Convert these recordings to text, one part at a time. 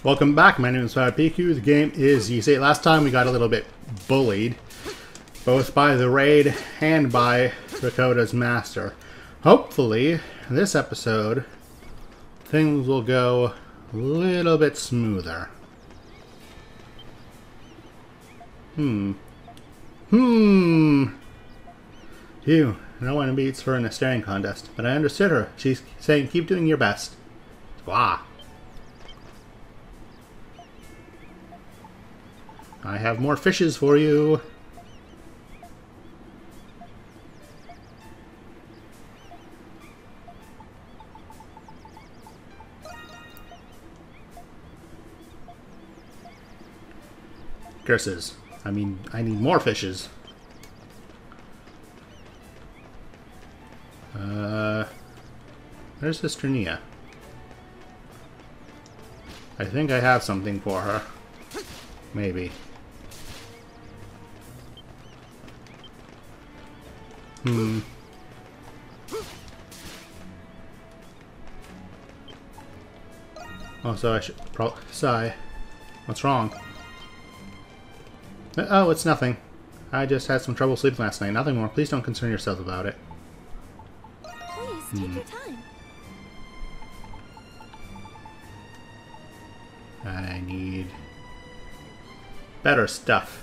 Welcome back, my name is VIII. The game is VIII. Last time we got a little bit bullied, both by the raid and by Dakota's master. Hopefully, this episode, things will go a little bit smoother. Phew, no one beats her in a staring contest, but I understood her. She's saying keep doing your best. Wah. I have more fishes for you. Curses. I mean, I need more fishes. Where's Sister Nia? I think I have something for her. Maybe. Also, I should probably sigh. What's wrong? Oh, it's nothing. I just had some trouble sleeping last night. Nothing more. Please don't concern yourself about it. Please, take your time. I need better stuff.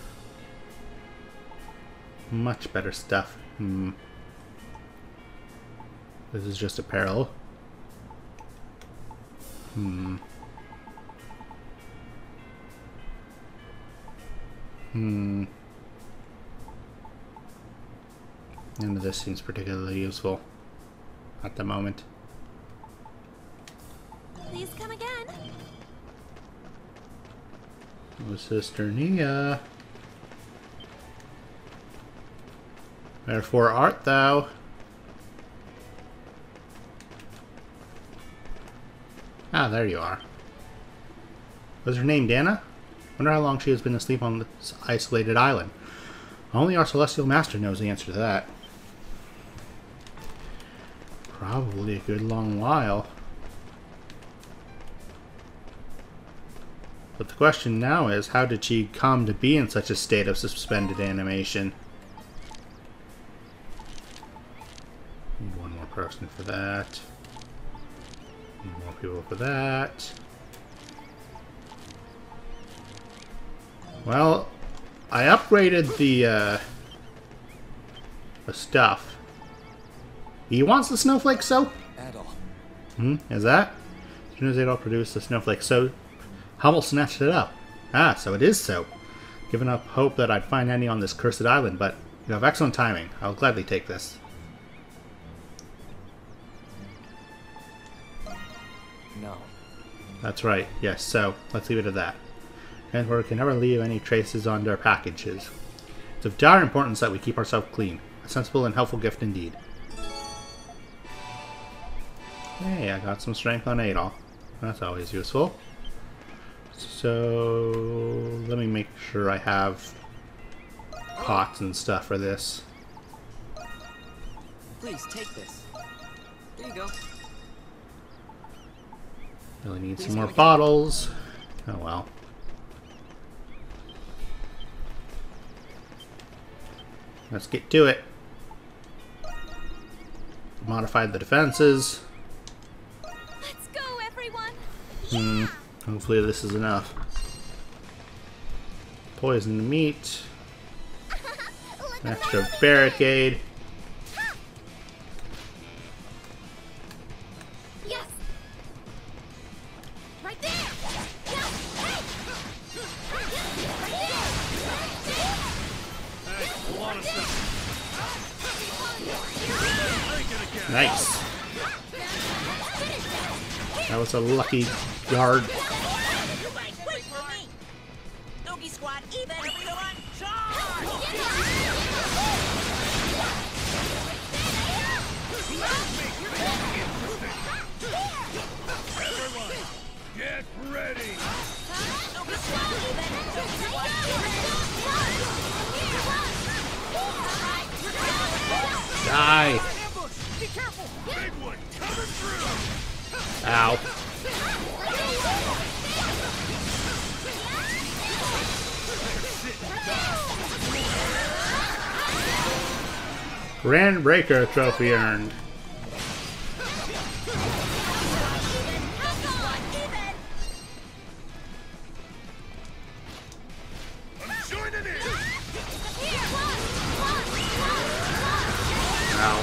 Much better stuff. This is just apparel. None of this seems particularly useful at the moment. Please come again. Oh, Sister Nia. Wherefore art thou? Ah, there you are. Was her name Dana? Wonder how long she has been asleep on this isolated island. Only our celestial master knows the answer to that. Probably a good long while. But the question now is, how did she come to be in such a state of suspended animation? Need one more person for that. Need more people for that. Well, I upgraded the stuff. He wants the snowflake soap? Is that? As soon as they don't produce the snowflake soap, Hummel snatched it up. Ah, so it is soap. Given up hope that I'd find any on this cursed island, but you have excellent timing. I'll gladly take this. No. That's right. Yes, so let's leave it at that. Transporter can never leave any traces on their packages. It's of dire importance that we keep ourselves clean. A sensible and helpful gift indeed. Hey, I got some strength on Adol. That's always useful. So let me make sure I have pots and stuff for this. Please take this. There you go. Really need some more bottles. Oh well. Let's get to it. Modified the defenses. Let's go, everyone. Hopefully this is enough. Poison the meat. An extra barricade. Yes. Right there. Nice. That was a lucky guard. Wait for me! Noogie squad, even everyone, charge! Everyone, get ready! Noogie squad, even! Noogie squad, Die. Be careful! Big one coming through! Ow. Grand Breaker trophy earned. I'm joining in. Ow.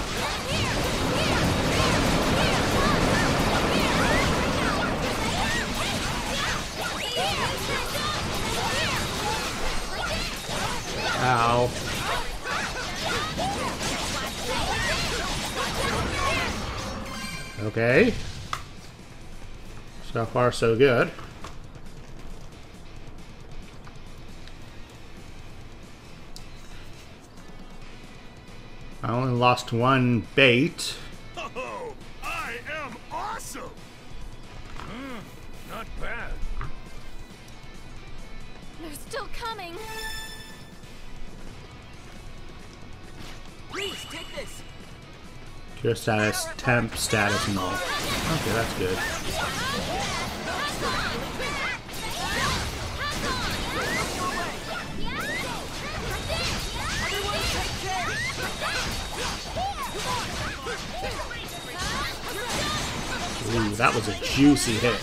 Ow. Okay. So far, so good. I only lost one bait. Oh, I am awesome. Not bad. They're still coming. Please take this. Cure status, temp status, null. Okay, that's good. Ooh, that was a juicy hit.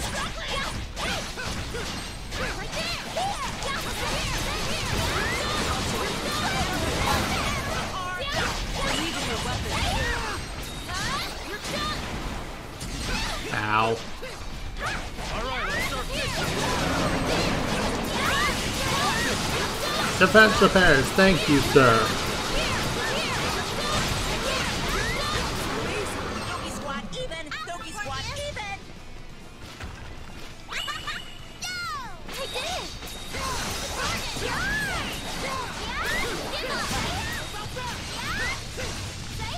Ow. Defense repairs, thank you, sir. Doggy squad even. Doggy squad even. I did it!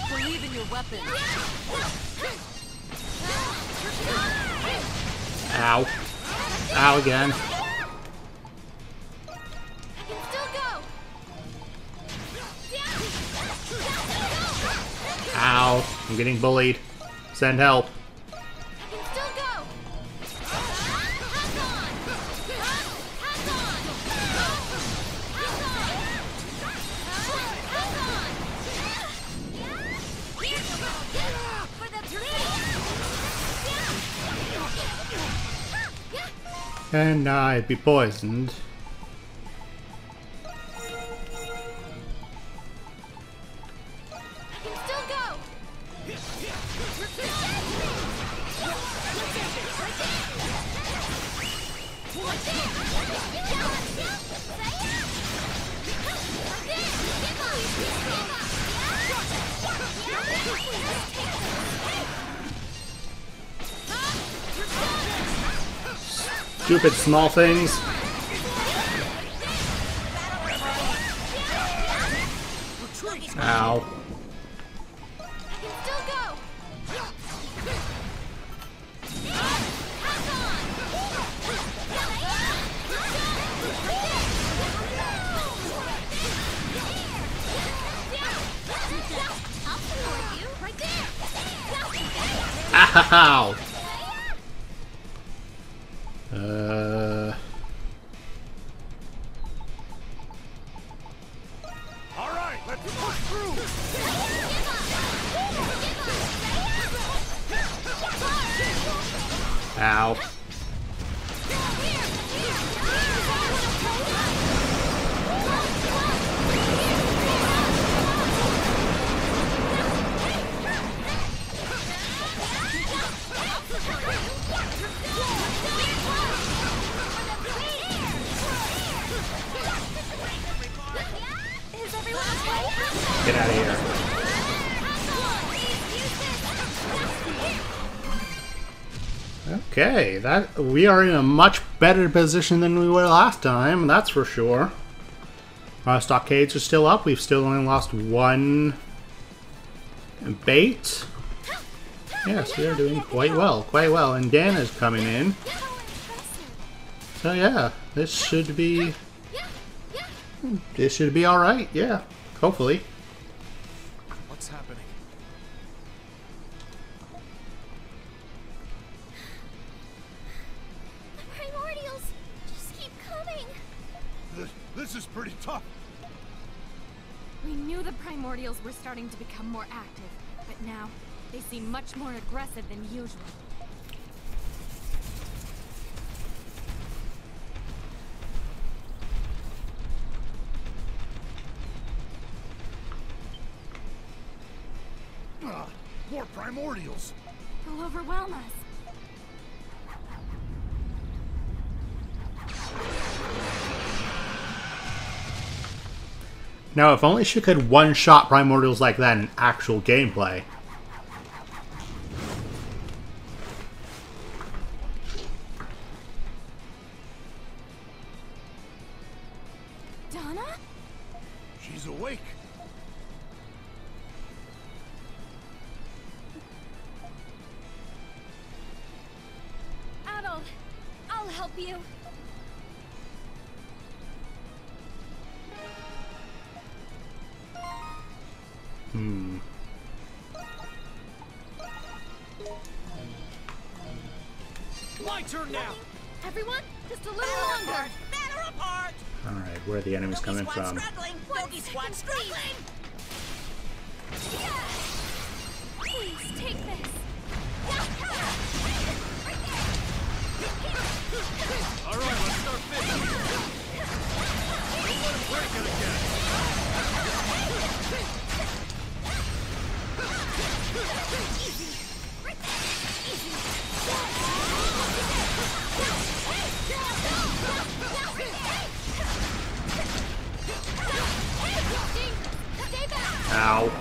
Believe in your weapon. Ow. Ow again. I can still go! Ow. I'm getting bullied. Send help. I can still go! How's on? For the And I'd be poisoned. I can still go! Stupid small things. Ow. I can still go! I'll support you right there! Ow. All right, let's push through. Ow. Is everyone okay? Get out of here. Okay, that we are in a much better position than we were last time, that's for sure. Stockades are still up. We've still only lost one bait. Yes, we are doing quite well. And Dan is coming in. So yeah, this should be all right. Yeah, hopefully. What's happening? The primordials just keep coming. This is pretty tough. We knew the primordials were starting to become more active, but now they seem much more aggressive than usual. More primordials. They'll overwhelm us. Now, if only she could one-shot primordials like that in actual gameplay. Donna? She's awake. Adol, I'll help you. My turn now. Everyone, just a little Batter longer. apart! Batter apart! Alright, where are the enemies coming Squad from? struggling! Doggy squad struggling! Please take this. All right, let's start fishing. Don't let him break it again. Stay back. Ow.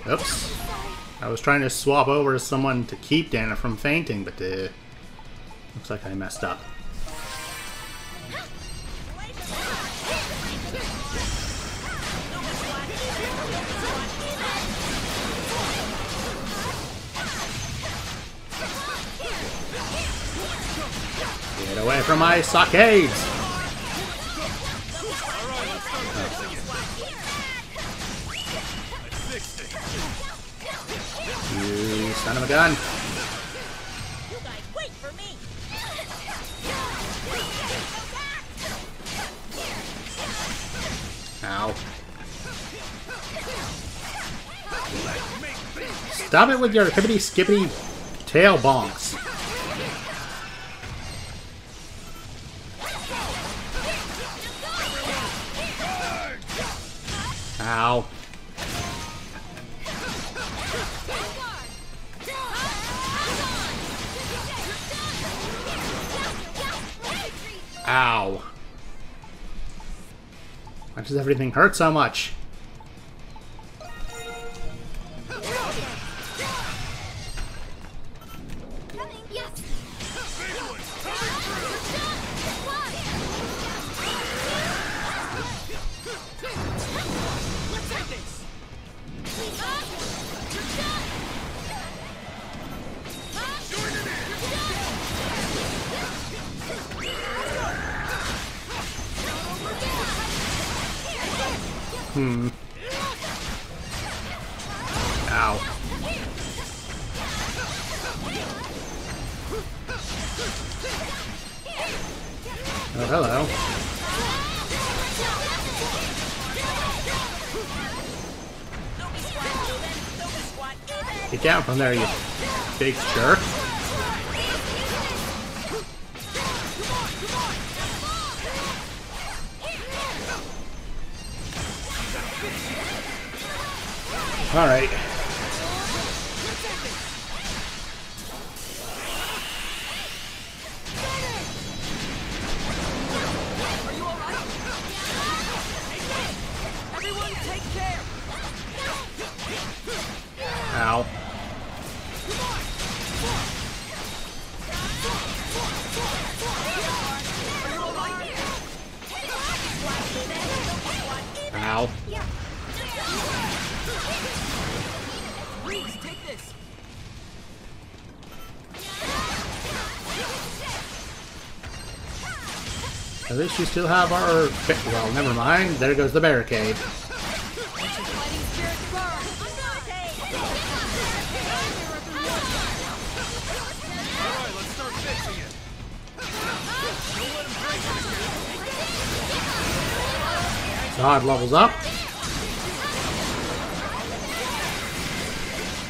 Oops. I was trying to swap over to someone to keep Dana from fainting, but looks like I messed up. Get away from my stockades! You son of a gun! You guys wait for me! Ow. Stop it with your hippity skippity tail bonks. Ow. Ow. Why does everything hurt so much? Yes. Ow. Oh, hello. Doggy squad even! Doggy squad even! Get down from there, you big jerk. Alright. Everyone take care! Ow. Ow. Please take this! At least we still have our... Well, never mind. There goes the barricade. Fighting spirit burn! chasing it. Don't let him break it again. Zod levels up.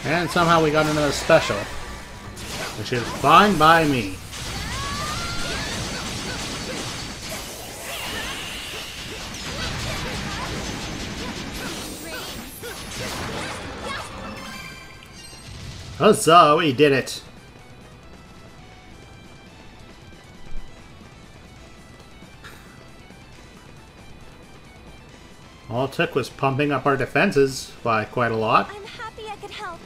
And somehow we got another special. Which is fine by me. Huzzah, we did it! All it took was pumping up our defenses by quite a lot. I'm happy I could help.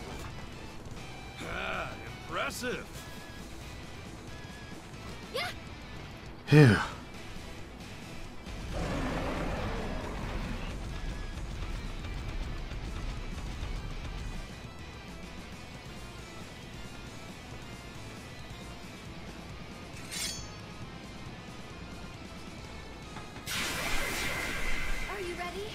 Ah, impressive. Phew. Are you ready?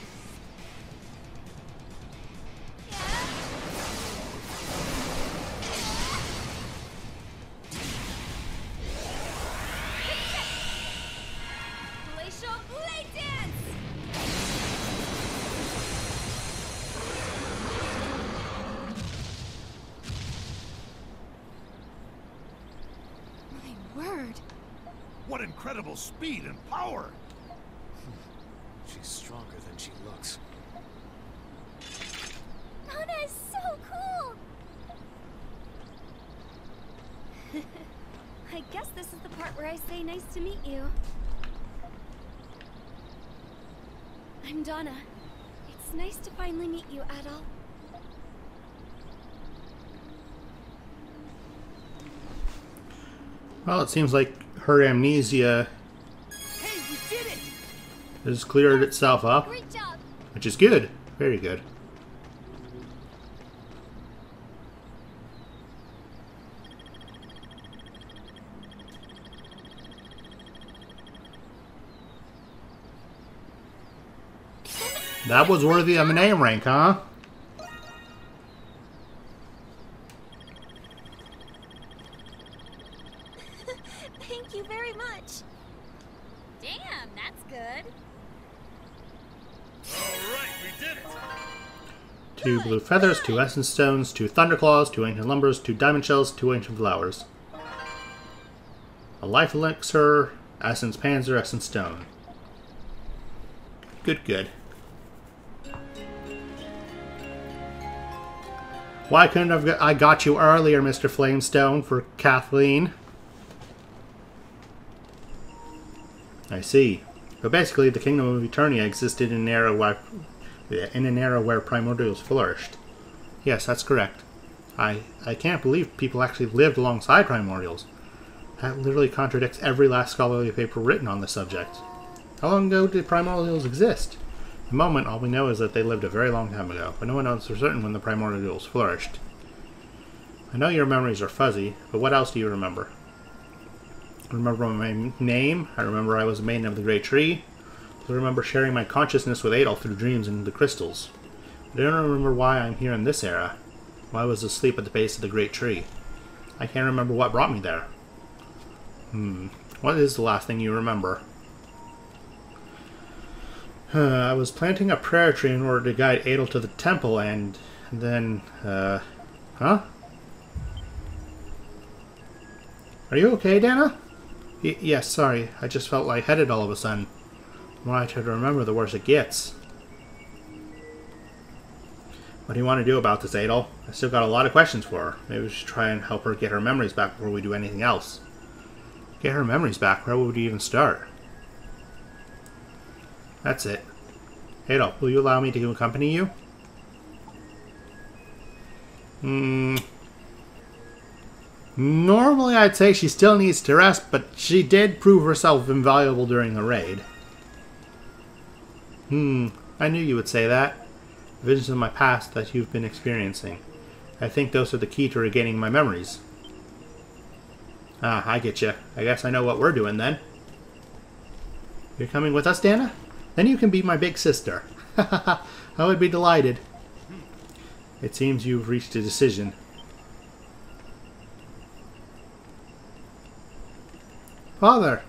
Glacial Blade Dance! My word! What incredible speed and power. She's stronger than she looks. Nana is so cool! I guess this is the part where I say nice to meet you. I'm Donna. It's nice to finally meet you, Adol. Well, it seems like her amnesia Hey, we did it! has cleared itself up, Great job! which is good. Very good. That was worthy of an A rank, huh? Thank you very much. Damn, that's good. All right, we did it. 2 blue feathers, 2 essence stones, 2 thunderclaws, 2 ancient lumbers, 2 diamond shells, 2 ancient flowers. A life elixir, essence panzer, essence stone. Good, good. Why couldn't I got you earlier, Mr. Flamestone, for Kathleen? I see. But basically, the Kingdom of Eternia existed in an era where primordials flourished. Yes, that's correct. I can't believe people actually lived alongside primordials. That literally contradicts every last scholarly paper written on the subject. How long ago did primordials exist? At the moment, all we know is that they lived a very long time ago, but no one knows for certain when the primordials flourished. I know your memories are fuzzy, but what else do you remember? I remember my name. I remember I was a maiden of the Great Tree. I remember sharing my consciousness with Adol through dreams and the crystals. But I don't remember why I'm here in this era. Why I was asleep at the base of the Great Tree. I can't remember what brought me there. What is the last thing you remember? I was planting a prayer tree in order to guide Adol to the temple, and then, huh? Are you okay, Dana? Yes, sorry. I just felt lightheaded all of a sudden. The more I try to remember, the worse it gets. What do you want to do about this, Adol? I still got a lot of questions for her. Maybe we should try and help her get her memories back before we do anything else. Get her memories back? Where would we even start? That's it. Adol, will you allow me to accompany you? Normally I'd say she still needs to rest, but she did prove herself invaluable during the raid. I knew you would say that. Visions of my past that you've been experiencing. I think those are the key to regaining my memories. Ah, I get you. I guess I know what we're doing then. You're coming with us, Dana? Then you can be my big sister. I would be delighted. It seems you've reached a decision. Father!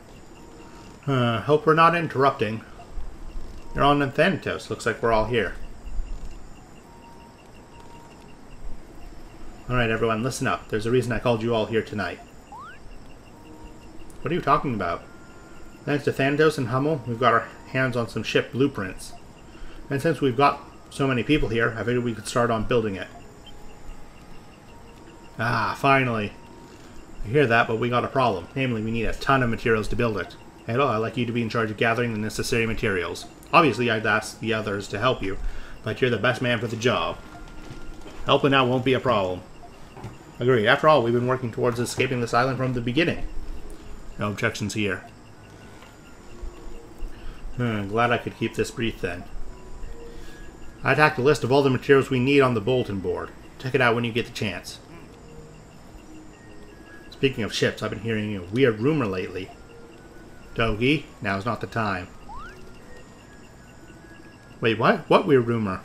Hope we're not interrupting. You're on Thanatos. Looks like we're all here. Alright, everyone, listen up. There's a reason I called you all here tonight. What are you talking about? Thanks to Thanatos and Hummel, we've got our hands on some ship blueprints. And since we've got so many people here, I figured we could start on building it. Ah, finally. I hear that, but we got a problem. Namely, we need a ton of materials to build it. Adol, I'd like you to be in charge of gathering the necessary materials. Obviously, I'd ask the others to help you, but you're the best man for the job. Helping out won't be a problem. Agreed. After all, we've been working towards escaping this island from the beginning. No objections here. Glad I could keep this brief then. I tacked a list of all the materials we need on the bulletin board. Check it out when you get the chance. Speaking of ships, I've been hearing a weird rumor lately. Dogi, now's not the time. Wait, what? What weird rumor?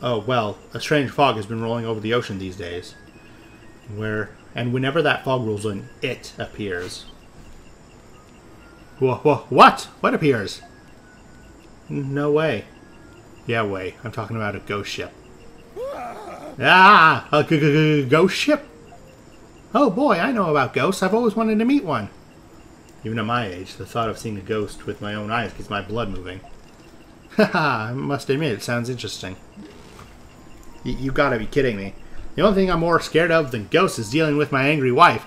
Oh, well, a strange fog has been rolling over the ocean these days. And whenever that fog rolls in, it appears. What? What appears? No way. Yeah, way. I'm talking about a ghost ship. Ah! A ghost ship? Oh boy, I know about ghosts. I've always wanted to meet one. Even at my age, the thought of seeing a ghost with my own eyes gets my blood moving. Haha, I must admit, it sounds interesting. You gotta be kidding me. The only thing I'm more scared of than ghosts is dealing with my angry wife.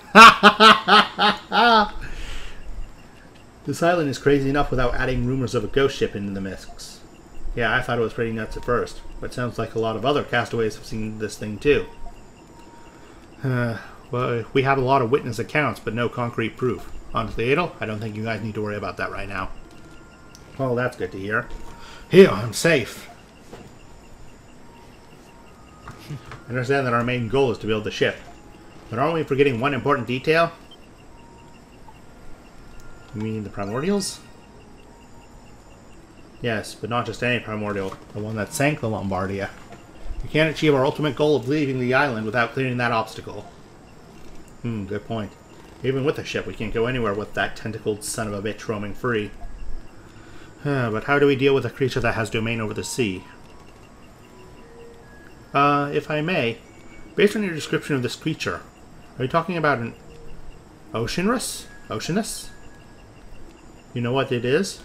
This island is crazy enough without adding rumors of a ghost ship into the mix. Yeah, I thought it was pretty nuts at first, but it sounds like a lot of other castaways have seen this thing too. Well, we have a lot of witness accounts, but no concrete proof. Honestly, Adol, I don't think you guys need to worry about that right now. Well, that's good to hear. Here, I'm safe. I understand that our main goal is to build the ship. But aren't we forgetting one important detail? You mean the primordials? Yes, but not just any primordial. The one that sank the Lombardia. We can't achieve our ultimate goal of leaving the island without clearing that obstacle. Good point. Even with the ship, we can't go anywhere with that tentacled son of a bitch roaming free. But how do we deal with a creature that has domain over the sea? If I may, based on your description of this creature, are you talking about an Oceanus? Oceanus? You know what it is?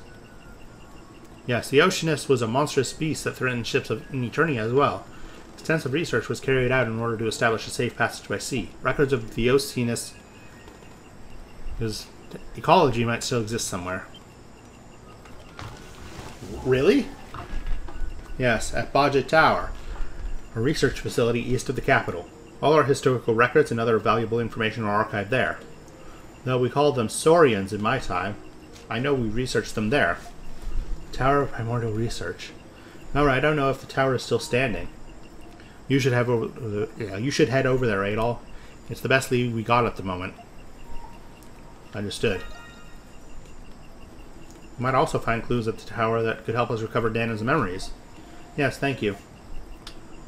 Yes, the Oceanus was a monstrous beast that threatened ships in Eternia as well. Extensive research was carried out in order to establish a safe passage by sea. Records of the Oceanus' ecology might still exist somewhere. Really? Yes, at Baja Tower, a research facility east of the capital. All our historical records and other valuable information are archived there. Though we called them Saurians in my time, I know we researched them there. Tower of Primordial Research. Alright, I don't know if the tower is still standing. You should head over there, Adol. It's the best lead we got at the moment. Understood. We might also find clues at the tower that could help us recover Dana's memories. Yes, thank you.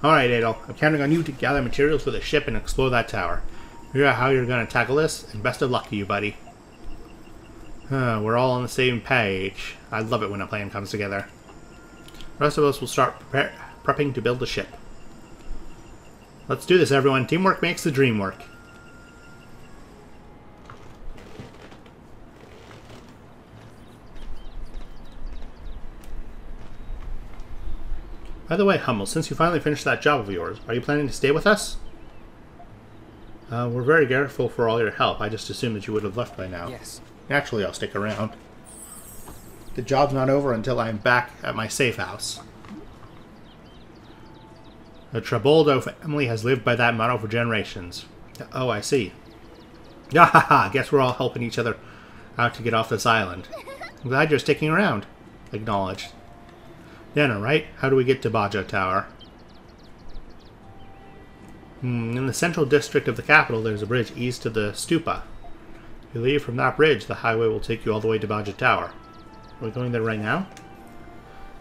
Alright, Adol. I'm counting on you to gather materials for the ship and explore that tower. Figure out how you're going to tackle this, and best of luck to you, buddy. We're all on the same page. I love it when a plan comes together. The rest of us will start prepping to build the ship. Let's do this, everyone. Teamwork makes the dream work. By the way, Hummel, since you finally finished that job of yours, are you planning to stay with us? We're very grateful for all your help. I just assumed that you would have left by now. Yes. Naturally, I'll stick around. The job's not over until I'm back at my safe house. The Traboldo family has lived by that motto for generations. Oh, I see. Ah, guess we're all helping each other out to get off this island. I'm glad you're sticking around. Acknowledged. Dana, right? How do we get to Baja Tower? In the central district of the capital, there's a bridge east of the stupa. If you leave from that bridge, the highway will take you all the way to Baja Tower. Are we going there right now?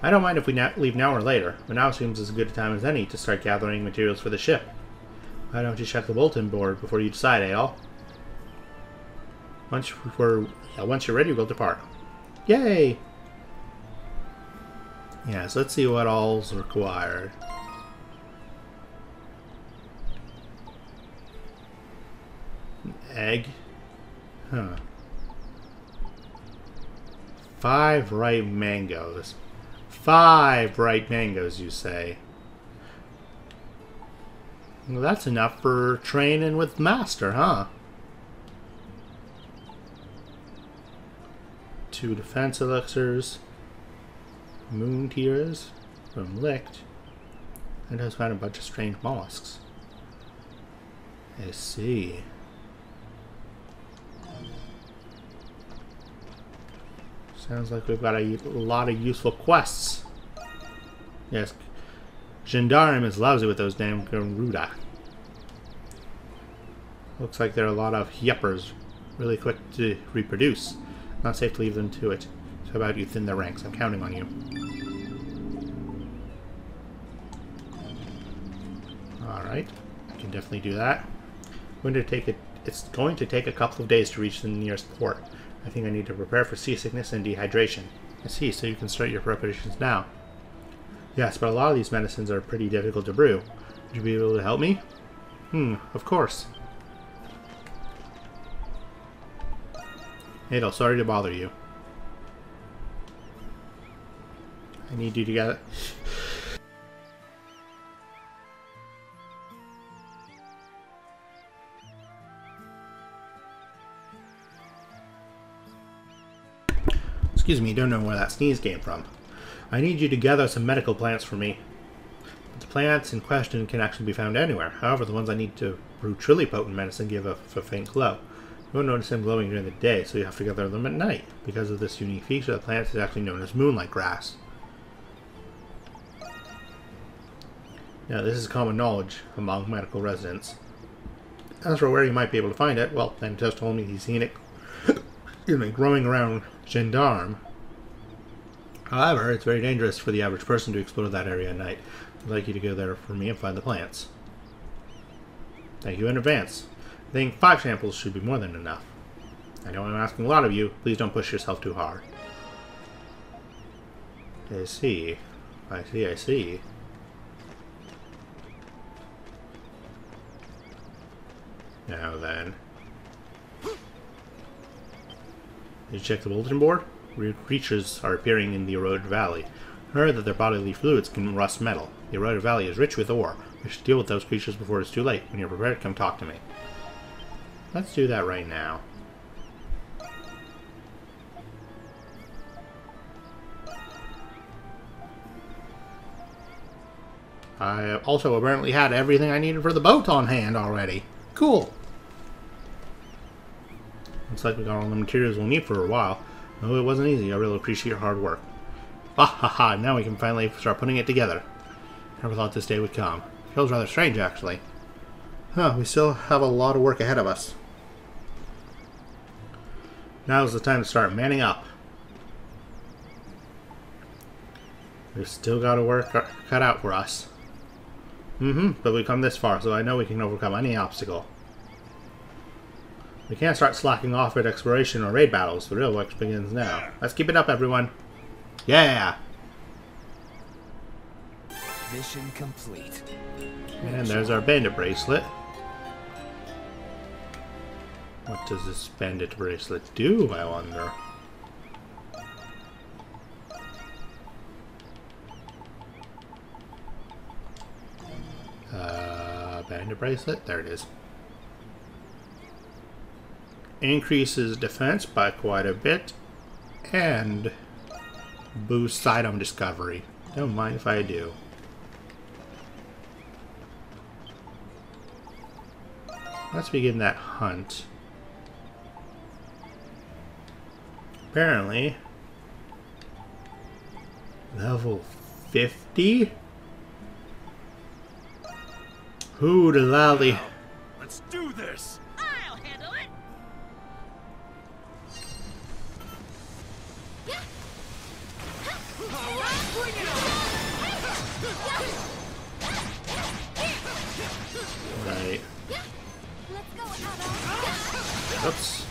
I don't mind if we leave now or later, but now seems as good a time as any to start gathering materials for the ship. Why don't you check the bulletin board before you decide, Adol? Once you're ready, we'll depart. Yay! Yeah, so let's see what all's required. Egg. Huh. 5 ripe mangoes. 5 ripe mangoes, you say? Well, that's enough for training with Master, huh? 2 defense elixirs. Moon tears from Licked. And has found a bunch of strange mollusks. I see. Sounds like we've got a lot of useful quests. Yes. Gendarme is lousy with those damn Garuda. Looks like there are a lot of yuppers really quick to reproduce. Not safe to leave them to it. So how about you thin their ranks? I'm counting on you. Alright. I can definitely do that. It's going to take a couple of days to reach the nearest port. I think I need to prepare for seasickness and dehydration. I see, so you can start your preparations now. Yes, but a lot of these medicines are pretty difficult to brew. Would you be able to help me? Of course. Adel, sorry to bother you. I need you to get it. Excuse me, don't know where that sneeze came from. I need you to gather some medical plants for me. But the plants in question can actually be found anywhere. However, the ones I need to brew truly potent medicine give a faint glow. You won't notice them glowing during the day, so you have to gather them at night. Because of this unique feature, the plant is actually known as moonlight grass. Now, this is common knowledge among medical residents. As for where you might be able to find it, well, Ben just told me he's seen it growing around Gendarme. However, it's very dangerous for the average person to explore that area at night. I'd like you to go there for me and find the plants. Thank you in advance. I think 5 samples should be more than enough. I know I'm asking a lot of you. Please don't push yourself too hard. I see. I see. Now then. Did you check the bulletin board? Creatures are appearing in the eroded valley. I heard that their bodily fluids can rust metal. The eroded valley is rich with ore. We should deal with those creatures before it's too late. When you're prepared, come talk to me. Let's do that right now. I also apparently had everything I needed for the boat on hand already. Cool. Looks like we got all the materials we'll need for a while. Oh, it wasn't easy. I really appreciate your hard work. Ah ha ha, now we can finally start putting it together. Never thought this day would come. Feels rather strange, actually. Huh, we still have a lot of work ahead of us. Now's the time to start manning up. We've still got a work cut out for us. But we've come this far, so I know we can overcome any obstacle. We can't start slacking off at exploration or raid battles. The real work begins now. Let's keep it up, everyone. Yeah! Mission complete. And there's our bandit bracelet. What does this bandit bracelet do, I wonder? Bandit bracelet? There it is. Increases defense by quite a bit. And boosts item discovery. Don't mind if I do. Let's begin that hunt. Apparently, level 50? Who'd allow the... Let's do this! I'll handle it. All right, bring it on! Right. Let's go, Adel. Oops.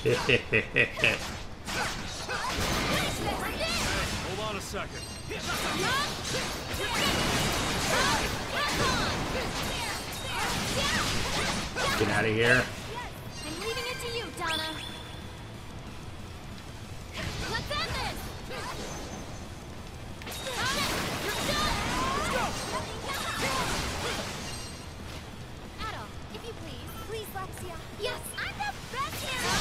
Hold on a second. Get out of here. I'm leaving it to you, Donna. Let's end this! Donna, you're done! Adol, if you please. Please, Lexia. Yes, I'm the best hero!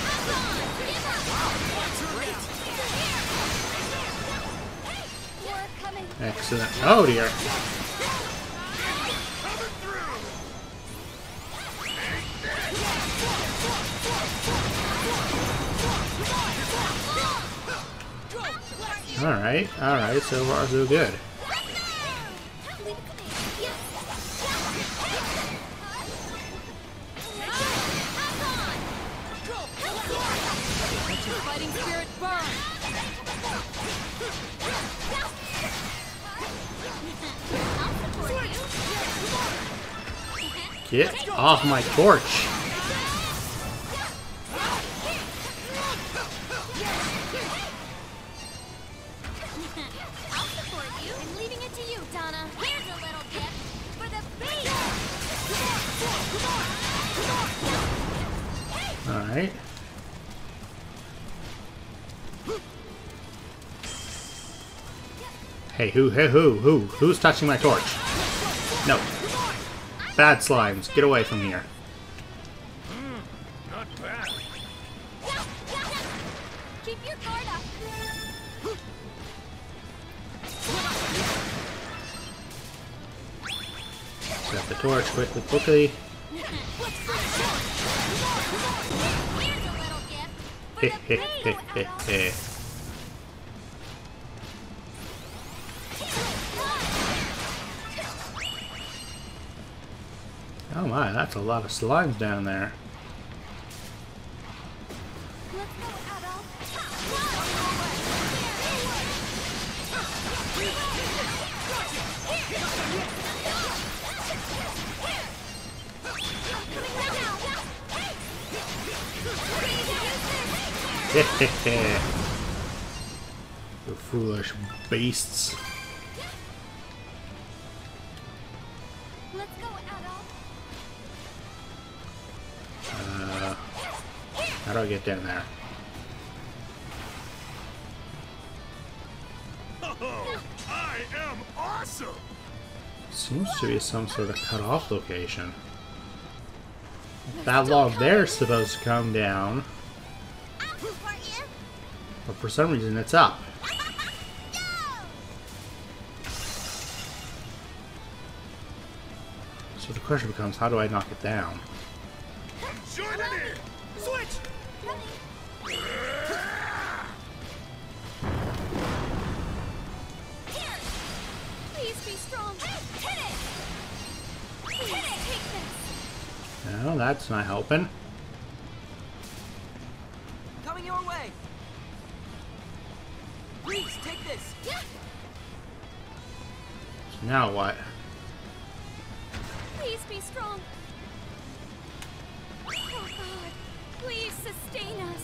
Have on! Give up! Hey, we're coming. Excellent. Oh dear. Alright, so far so good. Fighting spirit burn! I'll support you. Get off my torch. I'll support you. I'm leaving it to you, Donna. Here's a little gift for the bee. Alright. Hey, who's touching my torch? No. Bad slimes, get away from here. Not bad. Keep your guard up. Grab the torch quickly. Here's a little gift for the bee. Oh my, that's a lot of slimes down there. Let's go, Adol. You foolish beasts. Let's go, Adol. How do I get down there? Oh, I am awesome! Seems to be some sort of cut-off location. That log there's supposed to come down, I'll support you. but for some reason it's up. So the question becomes, how do I knock it down? Join in! Switch! Here! Please be strong. Hit it! Please take this. No, that's not helping. Coming your way. Please take this. Yeah. So now what? Please be strong. Oh God, please sustain us.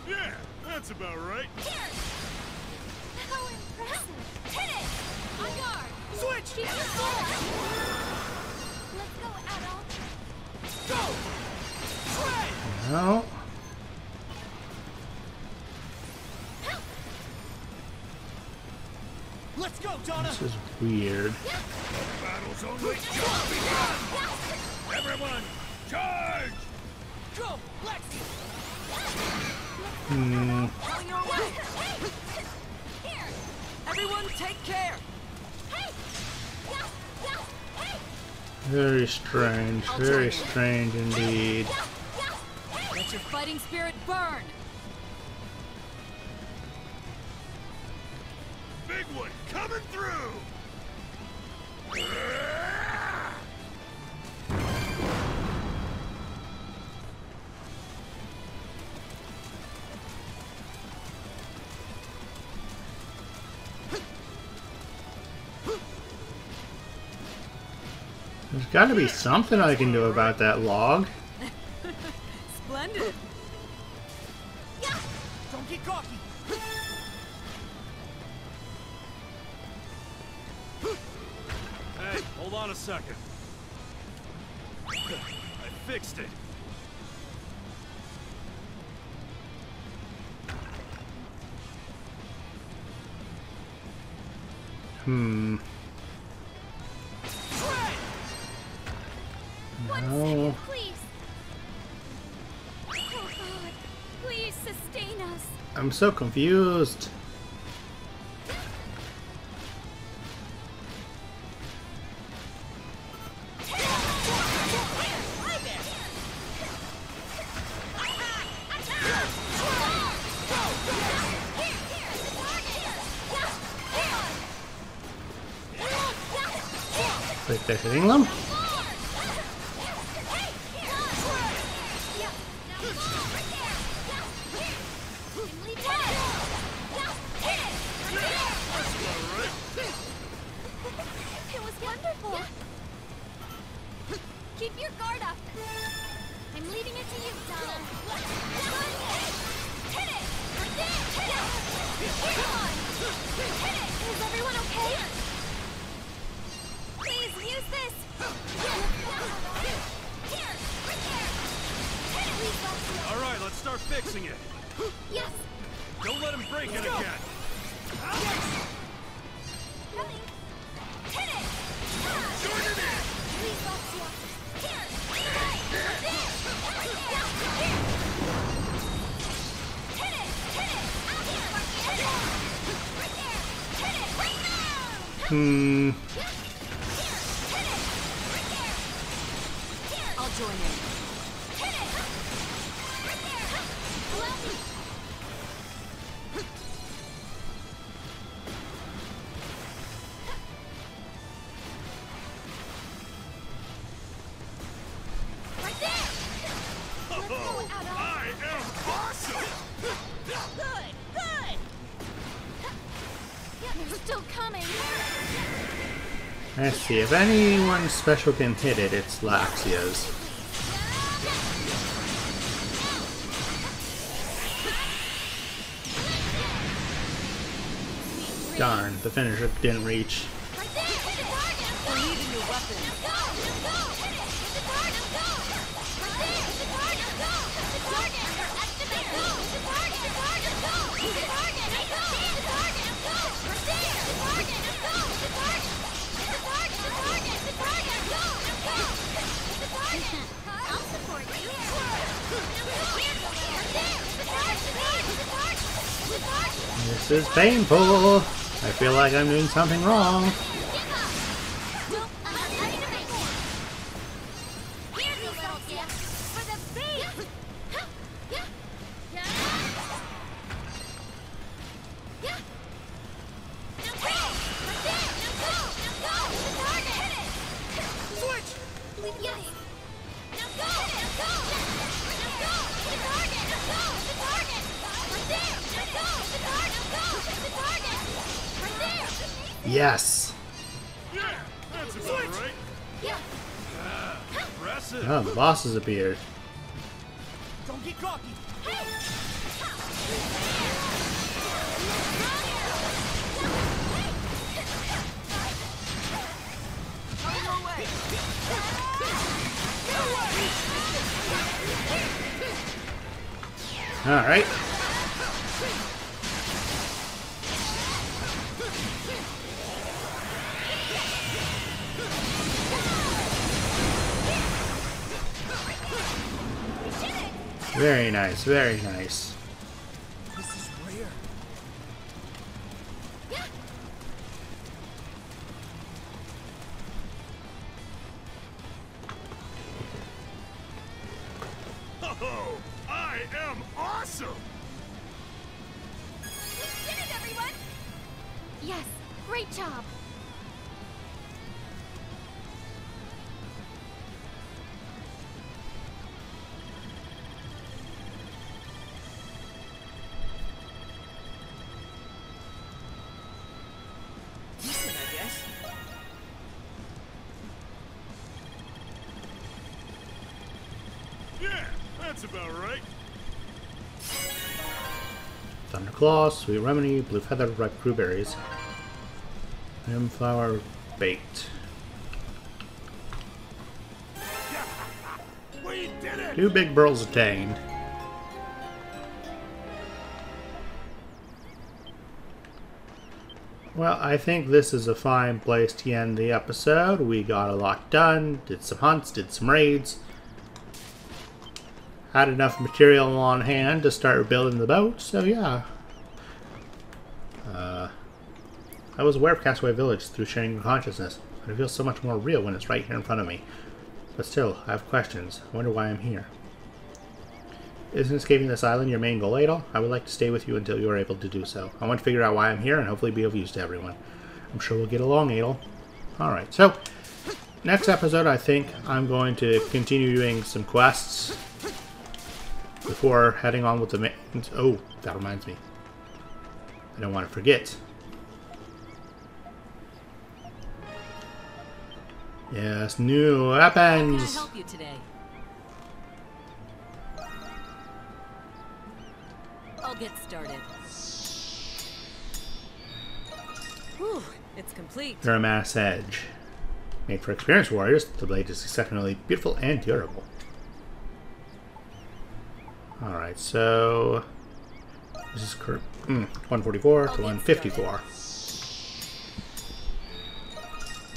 Yeah, that's about right. How impressive! Hit it! On guard! Switch! Keep your cool! Let's go, Adol. Go! Shred! No. Let's go, Donna. This is weird. Battle's only just begun! Everyone, charge! Go, Lexi. Hmm. Coming your way. Here! Everyone, take care. Hey! Hey! Very strange indeed. Let your fighting spirit burn! Big one coming through! Gotta be something I can do about that log. Splendid. Don't get cocky. Hey, hold on a second. I fixed it. Hmm. No. Please. Oh God, please sustain us. I'm so confused. Wait, they're hitting them? It was wonderful. Keep your guard up. I'm leaving it to you, Donna. Hit it! Hit it! Come on! Hit it! Is everyone okay? Please use this. Here, right there. Hit it, please, Lexia. All right, let's start fixing it. Yes. Don't let him break it again. Coming. Hit it. Please, Lexia. Here. Right. There. Here. Hit it. Hit it. Out here. Hit it. Right there. Hit it. Right now. Hmm. Here. Hit it. Right there. Here. I'll join in. Hit it. Right there. Allow me. Right there. Let's go, Adam. I am awesome! Good, good. They're still coming. Let's see, if anyone special can hit it, it's Laxia's. Darn, the finisher didn't reach. Right there. Hit the target. Believe in your weapon. Go. Go. Hit it. Hit the target. Go. Right there. Hit the target. Go. Hit the target. Underestimate. Go. Hit the target. Hit the target. Go. Hit the target. Go. Hit the target. Go. Right there. Hit the target. Go. Hit the target. Hit the target. Hit the target. Hit the target. Go. Go. Hit the target. I'll support you. Go. Right there. Hit the target. Go. Hit the target. Hit the target. This is painful. I feel like I'm doing something wrong. Give up. Don't underestimate. Here's a little gift for the beat. Yeah. Yeah. Yeah. Now go. Right there. Now go. Now go. The target. Hit it. Switch. Yes. Now go. Now go. Now go. The target. Now go. The target. Right there. Now go. The target. Now go. The target. Right there. Yes. Yeah, that's about right. Yeah. Impressive. Oh, the boss has appeared. Don't get cocky. On your way. Alright. Very nice, very nice. This is rare. Oh, I am awesome! We did it, everyone! Yes, great job. Decent, I guess. That's about right. Thunderclaw, Sweet Remedy, Blue Feather, Ripe Blueberries. Flower baked. We did it! 2 big burls attained. Well, I think this is a fine place to end the episode. We got a lot done, did some hunts, did some raids. Had enough material on hand to start building the boat, so yeah. I was aware of Castaway Village through sharing consciousness, but it feels so much more real when it's right here in front of me. But still, I have questions. I wonder why I'm here. Isn't escaping this island your main goal, Adol? I would like to stay with you until you are able to do so. I want to figure out why I'm here and hopefully be of use to everyone. I'm sure we'll get along, Adol. Alright, so, next episode I think I'm going to continue doing some quests before heading on with the main... Oh, that reminds me. I don't want to forget. Yes, new How can I weapons! help you today? I'll get started. Whew, it's complete. Duramass Edge. Made for experienced warriors, the blade is exceptionally beautiful and durable. Alright, so... This is 144 to 154.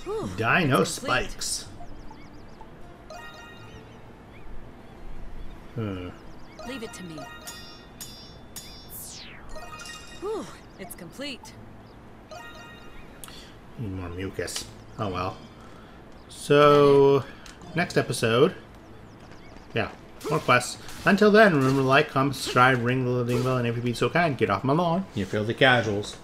Whew, Dino it's complete. spikes. Leave it to me. Whew, it's complete. Need more mucus. Oh well. So, next episode. Yeah, more quests. Until then, remember to like, comment, subscribe, ring the little ding bell, and if you be so kind, get off my lawn. You filthy casuals.